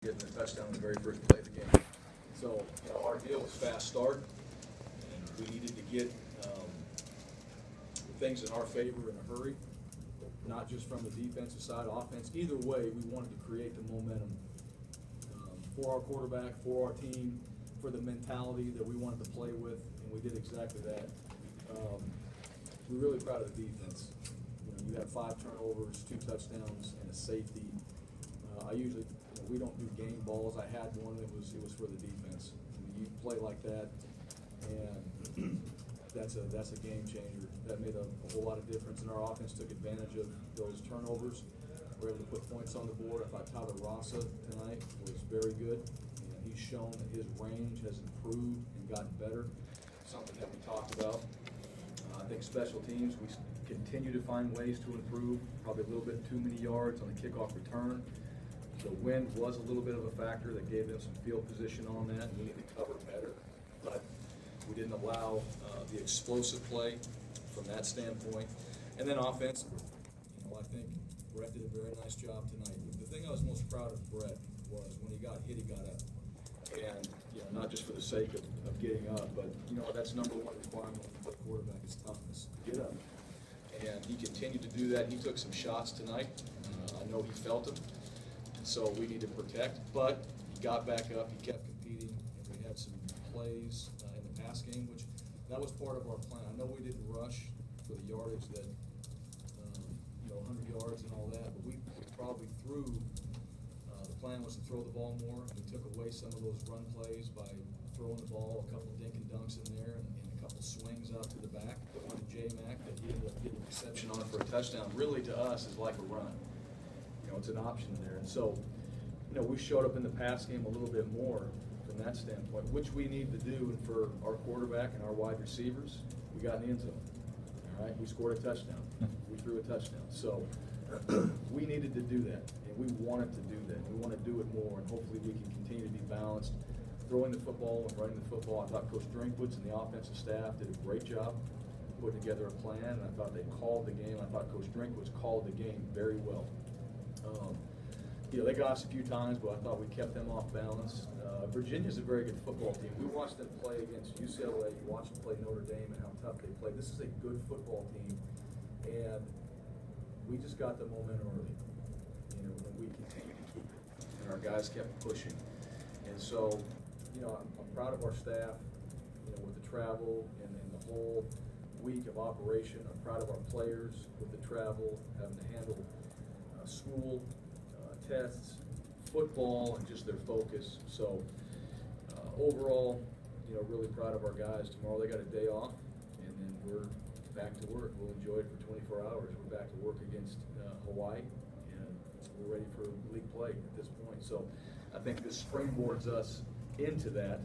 getting the touchdown on the very first play of the game. So, our deal was fast start, and we needed to get things in our favor in a hurry, not just from the defensive side, offense. Either way, we wanted to create the momentum for our quarterback, for our team, for the mentality that we wanted to play with, and we did exactly that. We're really proud of the defense. You have 5 turnovers, 2 touchdowns, and a safety. I usually, we don't do game balls. I had one. It was for the defense. You play like that, and that's a game changer. That made a whole lot of difference. And our offense took advantage of those turnovers. We were able to put points on the board. I thought Tyler Rasa tonight was very good, and he's shown that his range has improved and gotten better. Something that we talked about. I think special teams, we continue to find ways to improve. Probably a little bit too many yards on the kickoff return. The wind was a little bit of a factor that gave them some field position on that, and we need to cover better. But we didn't allow the explosive play from that standpoint. And then offensively, I think Brett did a very nice job tonight. The thing I was most proud of Brett was when he got hit, he got up. And not just for the sake of getting up, but that's number one requirement for the quarterback is toughness. Get up. And he continued to do that. He took some shots tonight. I know he felt them. And so we need to protect. But he got back up. He kept competing. And we had some plays in the pass game, which that was part of our plan. I know we didn't rush for the yardage that, 100 yards and all that, but we probably threw. The plan was to throw the ball more. We took away some of those run plays by throwing the ball, a couple of dink and dunks in there, and a couple swings out to the back. The one to J-Mac that he ended up getting a reception on for a touchdown really to us is like a run. It's an option there. And so, we showed up in the pass game a little bit more from that standpoint, which we need to do. And for our quarterback and our wide receivers, we got in the end zone. All right, we scored a touchdown. We threw a touchdown. So we needed to do that, and we wanted to do that. We want to do it more, and hopefully we can continue to be balanced, throwing the football and running the football. I thought Coach Drinkwitz and the offensive staff did a great job putting together a plan, and I thought they called the game. I thought Coach Drinkwitz called the game very well. They got us a few times, but I thought we kept them off balance. Virginia's a very good football team. We watched them play against UCLA. You watched them play Notre Dame and how tough they play. This is a good football team, and we just got the momentum early. And we continued to keep it, and our guys kept pushing. And so, I'm proud of our staff. With the travel and the whole week of operation. I'm proud of our players with the travel, having to handle school, tests, football, and just their focus. So overall, really proud of our guys. Tomorrow they got a day off, and then we're back to work. We'll enjoy it for 24 hours. We're back to work against Hawaii, and we're ready for league play at this point. So I think this springboards us into that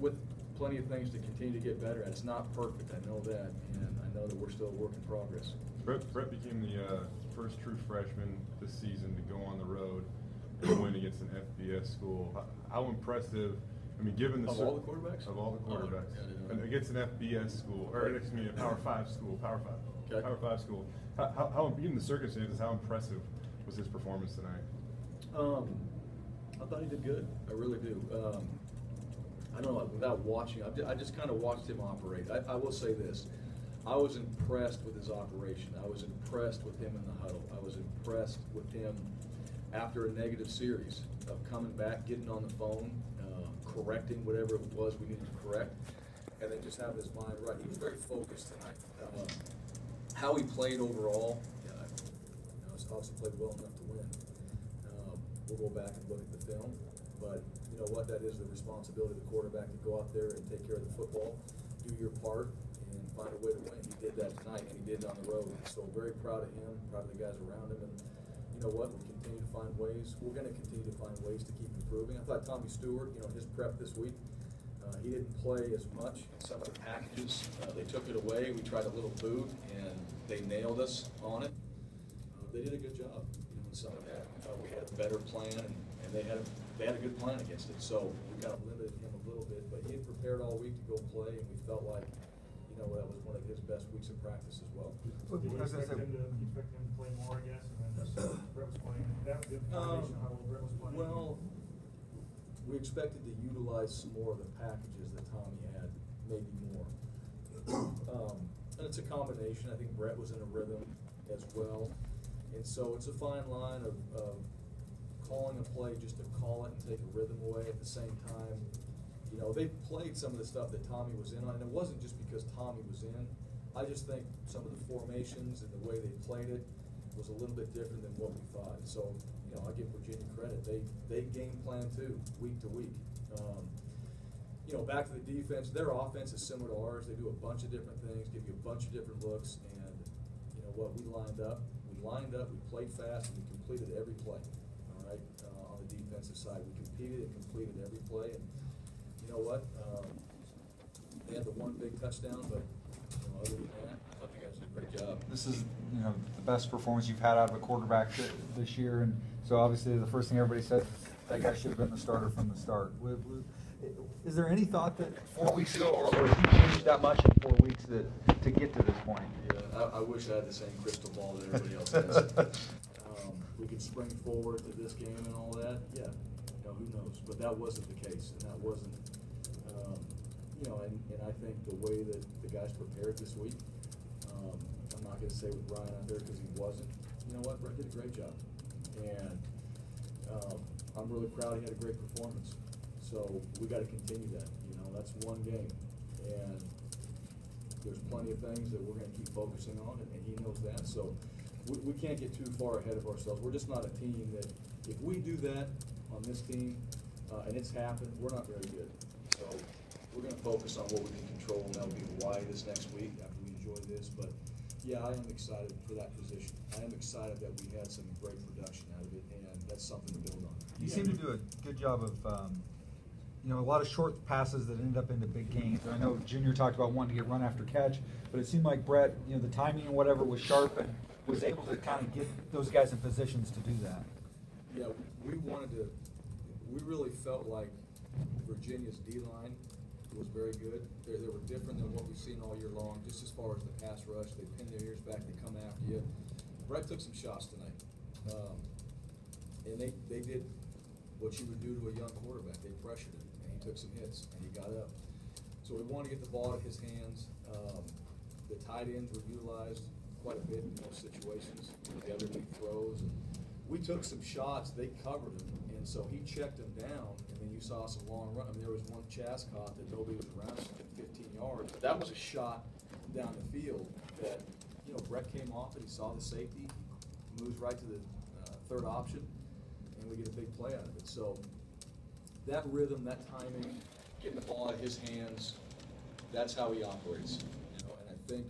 with plenty of things to continue to get better at. It's not perfect, I know that, and I know that we're still a work in progress. Brett became the first true freshman this season to go on the road and win against an FBS school. How impressive, given the all the quarterbacks? Of all the quarterbacks. And against an FBS school, or excuse me, a Power 5 school, Power 5. Okay. Power 5 school. How given the circumstances, how impressive was his performance tonight? I thought he did good. I really do. I don't know, without watching, I just kind of watched him operate. I will say this. I was impressed with his operation. I was impressed with him in the huddle. I was impressed with him after a negative series of coming back, getting on the phone, correcting whatever it was we needed to correct, and then just having his mind right. He was very focused tonight. How he played overall, he's obviously played well enough to win. We'll go back and look at the film, but you know what? That is the responsibility of the quarterback to go out there and take care of the football, do your part, and find a way to win. He did that tonight, and he did it on the road. So very proud of him, proud of the guys around him, and you know what? We continue to find ways. We're going to continue to find ways to keep improving. I thought Tommy Stewart, his prep this week, he didn't play as much in some of the packages. They took it away. We tried a little boot, and they nailed us on it. They did a good job in some of that. We had a better plan, and they had a good plan against it. So we kind of limited him a little bit, but he had prepared all week to go play, and we felt like, that was one of his best weeks of practice as well. So do you expect him to play more, I guess, and then Brett was playing? That was the foundation of how well Brett was playing. we expected to utilize some more of the packages that Tommy had, maybe more. And it's a combination. I think Brett was in a rhythm as well. And so it's a fine line of calling a play just to call it and take a rhythm away at the same time. You know, they played some of the stuff that Tommy was in on, and it wasn't just because Tommy was in. I just think some of the formations and the way they played it was a little bit different than what we thought. So, you know, I give Virginia credit. They game plan too, week to week. You know, back to the defense, their offense is similar to ours. They do a bunch of different things, give you a bunch of different looks, and you know what, we lined up, we played fast, and we completed every play, all right, on the defensive side. We competed and completed every play, and you know what, they had the one big touchdown, but you know, other than that, I think that's a great job. This is, you know, the best performance you've had out of a quarterback this year, and so obviously the first thing everybody says is that guy should have been the starter from the start. Is there any thought that 4 weeks ago, or has he changed that much in 4 weeks to get to this point? Yeah, I wish I had the same crystal ball that everybody else has. We could spring forward to this game and all that. Yeah, you know, who knows? But that wasn't the case, and that wasn't, you know, and I think the way that the guys prepared this week, I'm not going to say with Bryan out there because he wasn't. You know what? Brett did a great job, and I'm really proud he had a great performance. So we got to continue that. You know, that's one game, and there's plenty of things that we're going to keep focusing on, and he knows that. So we can't get too far ahead of ourselves. We're just not a team that, if we do that on this team, and it's happened, we're not very good. So we're going to focus on what we can control, and that'll be Hawaii this next week after we enjoy this. But yeah, I am excited for that position. I am excited that we had some great production out of it, and that's something to build on. You seem to do a good job of, you know, a lot of short passes that end up into big gains. I know Junior talked about wanting to get run after catch, but it seemed like Brett, you know, the timing and whatever was sharp and was able to kind of get those guys in positions to do that. Yeah, we really felt like Virginia's D-line was very good. They were different than what we've seen all year long, just as far as the pass rush. They pin their ears back, they come after you. Brett took some shots tonight. And they did what you would do to a young quarterback. They pressured him, and he took some hits, and he got up. So we wanted to get the ball out of his hands. The tight ends were utilized quite a bit in those situations, the other big throws. And we took some shots, they covered him, and so he checked him down, and then you saw some long run. I mean, there was one Chaz caught that nobody was around at 15 yards. But that was a shot down the field that, you know, Brett came off it, he saw the safety, he moves right to the third option, and we get a big play out of it. So that rhythm, that timing, getting the ball out of his hands, that's how he operates. You know, and I think,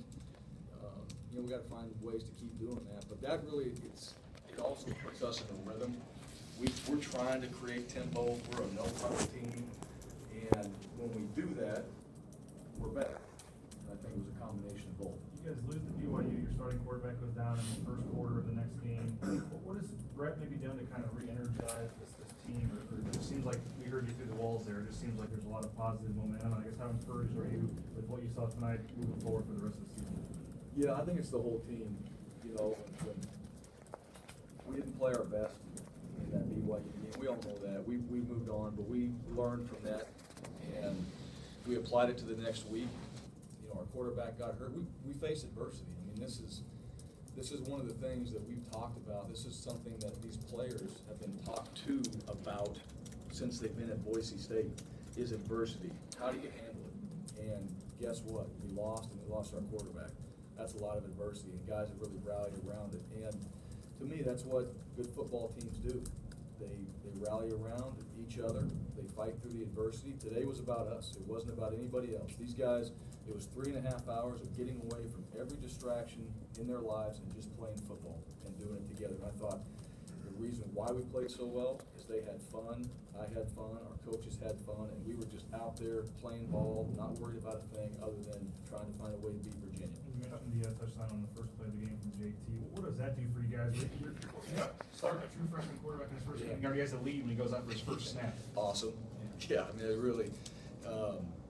you know, we got to find ways to keep doing that. But that really, it also puts us in a rhythm. We're trying to create tempo. We're a no-huddle team, and when we do that, we're better. And I think it was a combination of both. You guys lose to BYU, your starting quarterback goes down in the first quarter of the next game. What has Brett maybe done to kind of re-energize this team? Or it just seems like we heard you through the walls there. It just seems like there's a lot of positive momentum. I guess how encouraged are you with what you saw tonight moving forward for the rest of the season? Yeah, I think it's the whole team. You know, we didn't play our best in that BYU game. We all know that. We moved on, but we learned from that, and we applied it to the next week. You know, our quarterback got hurt. We face adversity. I mean, this is one of the things that we've talked about. This is something that these players have been talked to about since they've been at Boise State, is adversity. How do you handle it? And guess what? We lost, and we lost our quarterback. That's a lot of adversity, and guys have really rallied around it. And to me, that's what good football teams do. They rally around each other. They fight through the adversity. Today was about us. It wasn't about anybody else. These guys, it was 3.5 hours of getting away from every distraction in their lives and just playing football and doing it together. And I thought the reason why we played so well is they had fun. I had fun. Our coaches had fun, and we were just out there playing ball, not worried about a thing other than trying to find a way to beat Virginia. You mentioned the touchdown on the first play of the game from JT. What does that do for you guys? You're starting a true freshman quarterback in his first game. He has a lead when he goes out for his first snap. Awesome. Yeah, I mean, it really,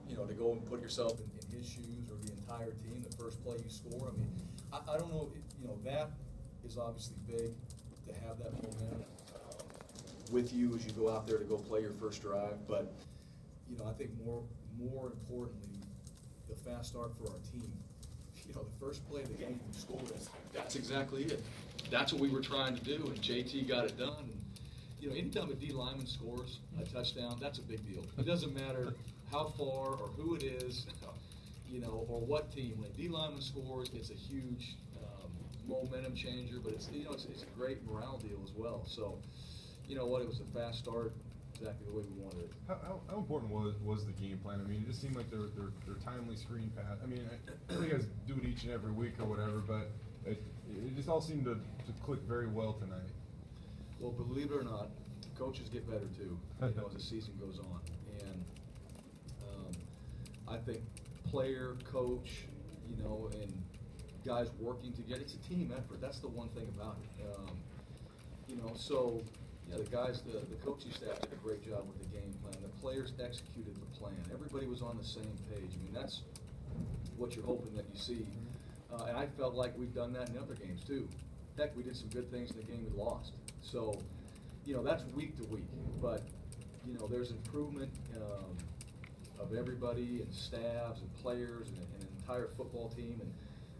you know, to go and put yourself in his shoes or the entire team, the first play you score. I mean, I don't know, you know, that is obviously big to have that momentum. with you as you go out there to go play your first drive. But, you know, I think more importantly, the fast start for our team. You know, the first play of the game we scored, that's exactly it. That's what we were trying to do, and JT got it done. And, you know, anytime a D lineman scores a touchdown, that's a big deal. It doesn't matter how far or who it is, you know, or what team. When a D lineman scores, it's a huge momentum changer, but it's, you know, it's a great morale deal as well. So, you know what, it was a fast start, exactly the way we wanted it. How important was the game plan? I mean, it just seemed like they're timely screen pass. I mean, I know you guys do it each and every week or whatever, but it just all seemed to click very well tonight. Well, believe it or not, coaches get better too, you know, as the season goes on. And I think player, coach, you know, and guys working together, it's a team effort. That's the one thing about it. You know, so, yeah, the guys, the coaching staff did a great job with the game plan. The players executed the plan. Everybody was on the same page. I mean, that's what you're hoping that you see. And I felt like we've done that in other games too. Heck, we did some good things in the game we lost. So, you know, that's week to week. But, you know, there's improvement of everybody and staffs and players and an entire football team. And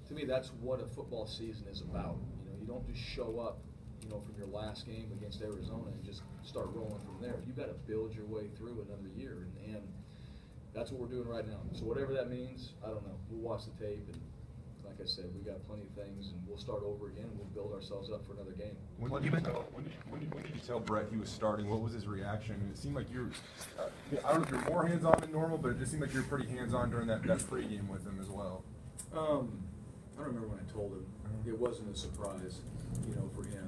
to me, that's what a football season is about. You know, you don't just show up, you know, from your last game against Arizona and just start rolling from there. You've got to build your way through another year. And that's what we're doing right now. So whatever that means, I don't know. We'll watch the tape, and like I said, we got plenty of things, and we'll start over again, and we'll build ourselves up for another game. When did you tell Brett he was starting? What was his reaction? It seemed like you're, I don't know if you're more hands-on than normal, but it just seemed like you were pretty hands-on during that pregame with him as well. I don't remember when I told him. It wasn't a surprise, you know, for him.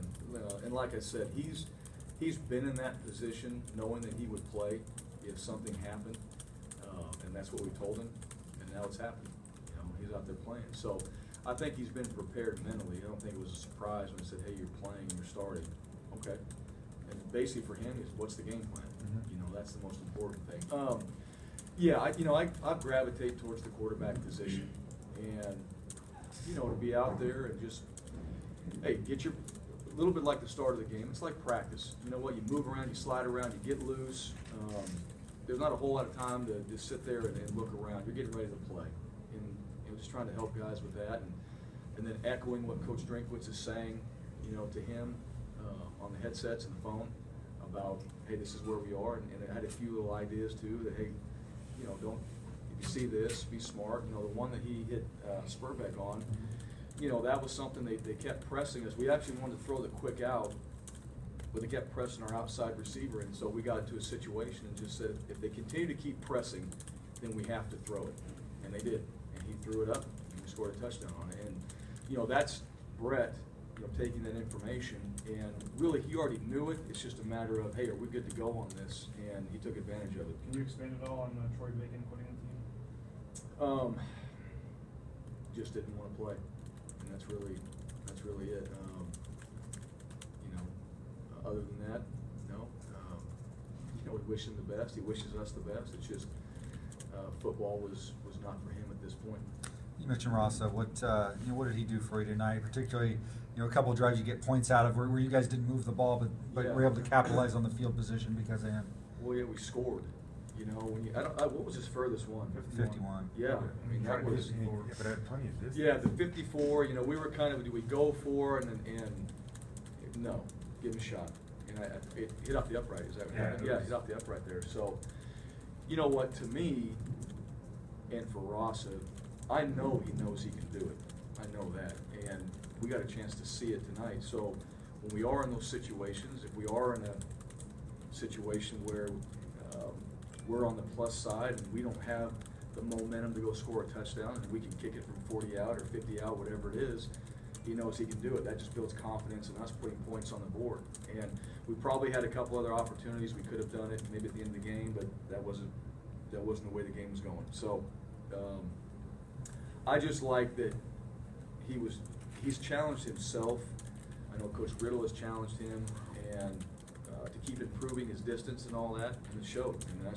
And like I said, he's been in that position knowing that he would play if something happened, and that's what we told him, and now it's happened. You know, he's out there playing. So I think he's been prepared mentally. I don't think it was a surprise when he said, hey, you're playing and you're starting. Okay. And basically for him is, what's the game plan? You know, that's the most important thing. Yeah, I gravitate towards the quarterback position, and you know, to be out there and just, hey, get your, a little bit like the start of the game. It's like practice. You know what? You move around, you slide around, you get loose. There's not a whole lot of time to just sit there and look around. You're getting ready to play, and you know, just trying to help guys with that, and then echoing what Coach Drinkwitz is saying, you know, to him on the headsets and the phone about, hey, this is where we are, and I had a few little ideas too that, hey, you know, don't. You see this, be smart. You know, the one that he hit Spurbeck on, you know, that was something they kept pressing us. We actually wanted to throw the quick out, but they kept pressing our outside receiver, and so we got into a situation and just said, if they continue to keep pressing, then we have to throw it. And they did. And he threw it up, and we scored a touchdown on it. And, you know, that's Brett, you know, taking that information, and really he already knew it. It's just a matter of, hey, are we good to go on this? And he took advantage of it. Can you expand at all on Troy Bacon quitting the team? Just didn't want to play, and that's really it. You know, other than that, no. You know, we wish him the best. He wishes us the best. It's just football was not for him at this point. You mentioned Rasa. What did he do for you tonight? Particularly, you know, a couple of drives you get points out of where you guys didn't move the ball, but Yeah. were able to capitalize on the field position because of him. Well, yeah, we scored. You know, when you, what was his furthest one? 51. Yeah, I mean that was. Yeah, but I had plenty of distance. Yeah, the 54. You know, we were kind of, do we go for it and no, give him a shot, and it hit off the upright. Is that right? Yeah, it hit off the upright there. So, you know what? To me, and for Rasa, I know he knows he can do it. I know that, and we got a chance to see it tonight. So, when we are in those situations, if we are in a situation where we're on the plus side and we don't have the momentum to go score a touchdown, and we can kick it from 40 out or 50 out, whatever it is, he knows he can do it. That just builds confidence in us putting points on the board. And we probably had a couple other opportunities. We could have done it maybe at the end of the game, but that wasn't the way the game was going. So I just like that he's challenged himself. I know Coach Riddle has challenged him, and to keep improving his distance and all that, and it showed. And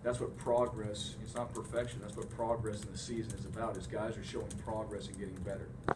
that's what progress, it's not perfection, that's what progress in the season is about, is guys are showing progress and getting better.